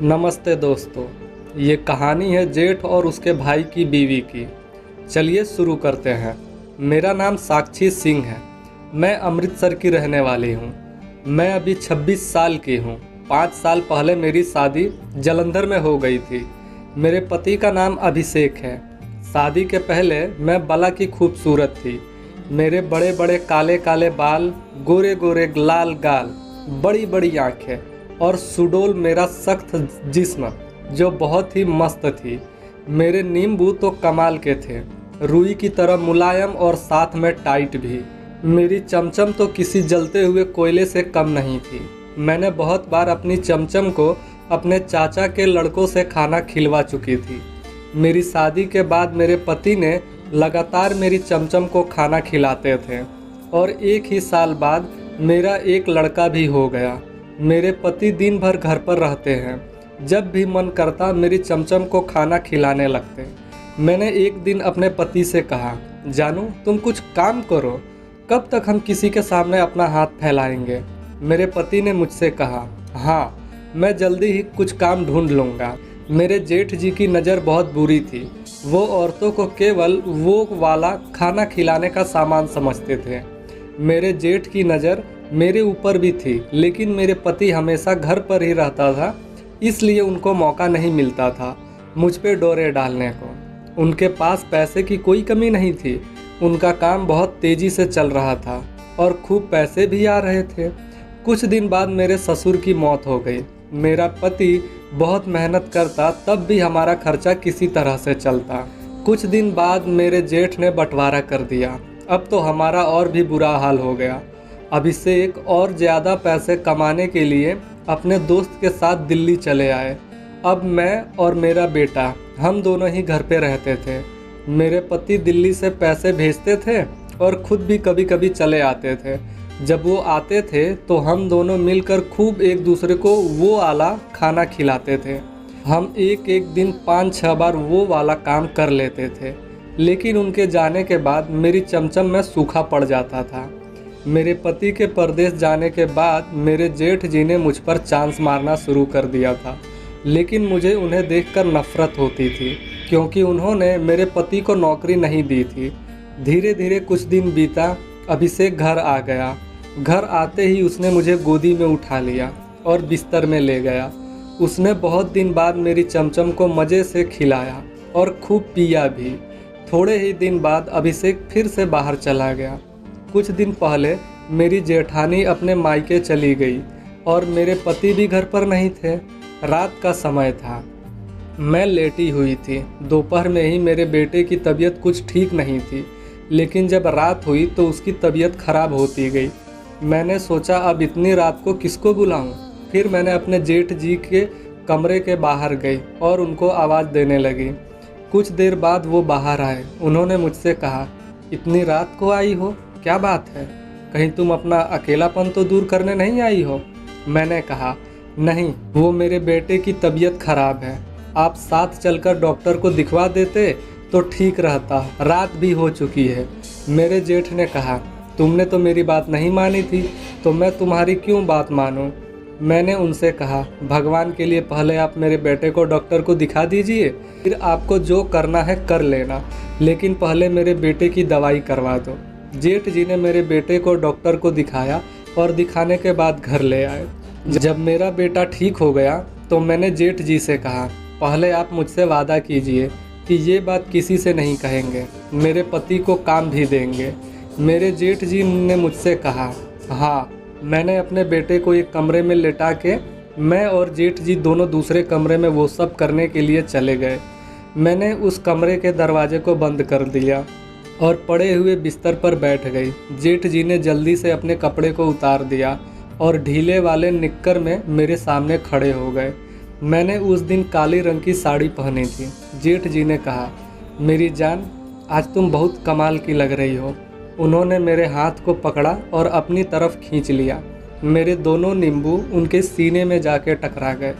नमस्ते दोस्तों। ये कहानी है जेठ और उसके भाई की बीवी की। चलिए शुरू करते हैं। मेरा नाम साक्षी सिंह है। मैं अमृतसर की रहने वाली हूँ। मैं अभी 26 साल की हूँ। 5 साल पहले मेरी शादी जालंधर में हो गई थी। मेरे पति का नाम अभिषेक है। शादी के पहले मैं बला की खूबसूरत थी। मेरे बड़े बड़े काले काले बाल, गोरे गोरे लाल गाल, बड़ी बड़ी आँखें और सुडौल मेरा सख्त जिस्म जो बहुत ही मस्त थी। मेरे नींबू तो कमाल के थे, रुई की तरह मुलायम और साथ में टाइट भी। मेरी चमचम तो किसी जलते हुए कोयले से कम नहीं थी। मैंने बहुत बार अपनी चमचम को अपने चाचा के लड़कों से खाना खिलवा चुकी थी। मेरी शादी के बाद मेरे पति ने लगातार मेरी चमचम को खाना खिलाते थे और एक ही साल बाद मेरा एक लड़का भी हो गया। मेरे पति दिन भर घर पर रहते हैं। जब भी मन करता मेरी चमचम को खाना खिलाने लगते। मैंने एक दिन अपने पति से कहा, जानू तुम कुछ काम करो, कब तक हम किसी के सामने अपना हाथ फैलाएंगे। मेरे पति ने मुझसे कहा, हाँ मैं जल्दी ही कुछ काम ढूंढ लूँगा। मेरे जेठ जी की नज़र बहुत बुरी थी। वो औरतों को केवल वो वाला खाना खिलाने का सामान समझते थे। मेरे जेठ की नज़र मेरे ऊपर भी थी, लेकिन मेरे पति हमेशा घर पर ही रहता था, इसलिए उनको मौका नहीं मिलता था मुझ पे डोरे डालने को। उनके पास पैसे की कोई कमी नहीं थी। उनका काम बहुत तेज़ी से चल रहा था और खूब पैसे भी आ रहे थे। कुछ दिन बाद मेरे ससुर की मौत हो गई। मेरा पति बहुत मेहनत करता, तब भी हमारा खर्चा किसी तरह से चलता। कुछ दिन बाद मेरे जेठ ने बंटवारा कर दिया। अब तो हमारा और भी बुरा हाल हो गया। अभिषेक और ज़्यादा पैसे कमाने के लिए अपने दोस्त के साथ दिल्ली चले आए। अब मैं और मेरा बेटा हम दोनों ही घर पे रहते थे। मेरे पति दिल्ली से पैसे भेजते थे और ख़ुद भी कभी कभी चले आते थे। जब वो आते थे तो हम दोनों मिलकर खूब एक दूसरे को वो वाला खाना खिलाते थे। हम एक एक दिन 5-6 बार वो वाला काम कर लेते थे, लेकिन उनके जाने के बाद मेरी चमचम में सूखा पड़ जाता था। मेरे पति के परदेश जाने के बाद मेरे जेठ जी ने मुझ पर चांस मारना शुरू कर दिया था, लेकिन मुझे उन्हें देखकर नफरत होती थी क्योंकि उन्होंने मेरे पति को नौकरी नहीं दी थी। धीरे धीरे कुछ दिन बीता। अभिषेक घर आ गया। घर आते ही उसने मुझे गोदी में उठा लिया और बिस्तर में ले गया। उसने बहुत दिन बाद मेरी चमचम को मज़े से खिलाया और खूब पिया भी। थोड़े ही दिन बाद अभिषेक फिर से बाहर चला गया। कुछ दिन पहले मेरी जेठानी अपने मायके चली गई और मेरे पति भी घर पर नहीं थे। रात का समय था। मैं लेटी हुई थी। दोपहर में ही मेरे बेटे की तबीयत कुछ ठीक नहीं थी, लेकिन जब रात हुई तो उसकी तबीयत खराब होती गई। मैंने सोचा अब इतनी रात को किसको बुलाऊं। फिर मैंने अपने जेठ जी के कमरे के बाहर गई और उनको आवाज़ देने लगी। कुछ देर बाद वो बाहर आए। उन्होंने मुझसे कहा, इतनी रात को आई हो, क्या बात है? कहीं तुम अपना अकेलापन तो दूर करने नहीं आई हो? मैंने कहा, नहीं, वो मेरे बेटे की तबीयत खराब है। आप साथ चलकर डॉक्टर को दिखवा देते तो ठीक रहता। रात भी हो चुकी है। मेरे जेठ ने कहा, तुमने तो मेरी बात नहीं मानी थी, तो मैं तुम्हारी क्यों बात मानूं? मैंने उनसे कहा, भगवान के लिए पहले आप मेरे बेटे को डॉक्टर को दिखा दीजिए, फिर आपको जो करना है कर लेना, लेकिन पहले मेरे बेटे की दवाई करवा दो। जेठ जी ने मेरे बेटे को डॉक्टर को दिखाया और दिखाने के बाद घर ले आए। जब मेरा बेटा ठीक हो गया तो मैंने जेठ जी से कहा, पहले आप मुझसे वादा कीजिए कि ये बात किसी से नहीं कहेंगे, मेरे पति को काम भी देंगे। मेरे जेठ जी ने मुझसे कहा, हाँ। मैंने अपने बेटे को एक कमरे में लेटा के मैं और जेठ जी दोनों दूसरे कमरे में वो सब करने के लिए चले गए। मैंने उस कमरे के दरवाजे को बंद कर दिया और पड़े हुए बिस्तर पर बैठ गई। जेठ जी ने जल्दी से अपने कपड़े को उतार दिया और ढीले वाले निक्कर में मेरे सामने खड़े हो गए। मैंने उस दिन काली रंग की साड़ी पहनी थी। जेठ जी ने कहा, मेरी जान, आज तुम बहुत कमाल की लग रही हो। उन्होंने मेरे हाथ को पकड़ा और अपनी तरफ खींच लिया। मेरे दोनों नींबू उनके सीने में जाके टकरा गए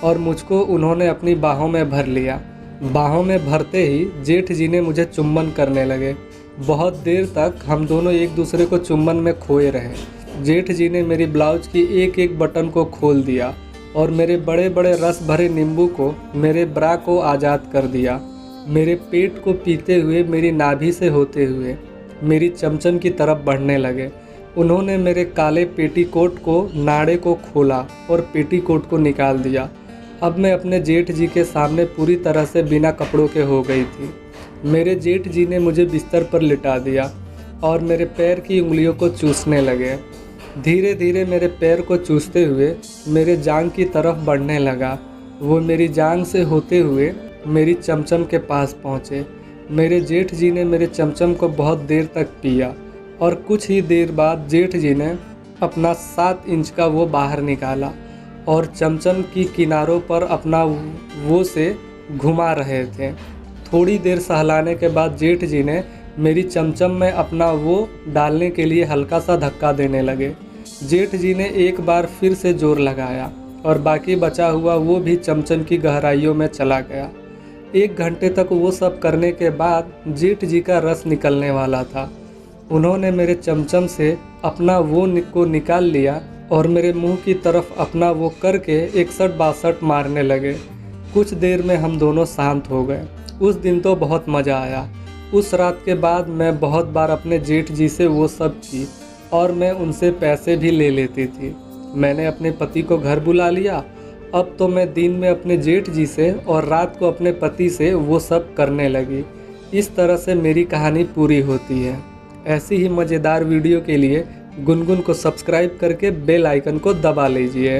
और मुझको उन्होंने अपनी बाहों में भर लिया। बाहों में भरते ही जेठ जी ने मुझे चुम्बन करने लगे। बहुत देर तक हम दोनों एक दूसरे को चुम्बन में खोए रहे। जेठ जी ने मेरी ब्लाउज की एक एक बटन को खोल दिया और मेरे बड़े बड़े रस भरे नींबू को मेरे ब्रा को आज़ाद कर दिया। मेरे पेट को पीते हुए, मेरी नाभि से होते हुए मेरी चमचम की तरफ बढ़ने लगे। उन्होंने मेरे काले पेटीकोट को, नाड़े को खोला और पेटीकोट को निकाल दिया। अब मैं अपने जेठ जी के सामने पूरी तरह से बिना कपड़ों के हो गई थी। मेरे जेठ जी ने मुझे बिस्तर पर लिटा दिया और मेरे पैर की उंगलियों को चूसने लगे। धीरे धीरे मेरे पैर को चूसते हुए मेरे जांघ की तरफ बढ़ने लगा। वो मेरी जांघ से होते हुए मेरी चमचम के पास पहुँचे। मेरे जेठ जी ने मेरे चमचम को बहुत देर तक पिया और कुछ ही देर बाद जेठ जी ने अपना 7 इंच का वो बाहर निकाला और चमचम की किनारों पर अपना वो से घुमा रहे थे। थोड़ी देर सहलाने के बाद जेठ जी ने मेरी चमचम में अपना वो डालने के लिए हल्का सा धक्का देने लगे। जेठ जी ने एक बार फिर से जोर लगाया और बाकी बचा हुआ वो भी चमचम की गहराइयों में चला गया। 1 घंटे तक वो सब करने के बाद जेठ जी का रस निकलने वाला था। उन्होंने मेरे चमचम से अपना वो को निकाल लिया और मेरे मुंह की तरफ अपना वो करके 61-62 मारने लगे। कुछ देर में हम दोनों शांत हो गए। उस दिन तो बहुत मज़ा आया। उस रात के बाद मैं बहुत बार अपने जेठ जी से वो सब की और मैं उनसे पैसे भी ले लेती थी। मैंने अपने पति को घर बुला लिया। अब तो मैं दिन में अपने जेठ जी से और रात को अपने पति से वो सब करने लगी। इस तरह से मेरी कहानी पूरी होती है। ऐसी ही मज़ेदार वीडियो के लिए गुनगुन को सब्सक्राइब करके बेल आइकन को दबा लीजिए।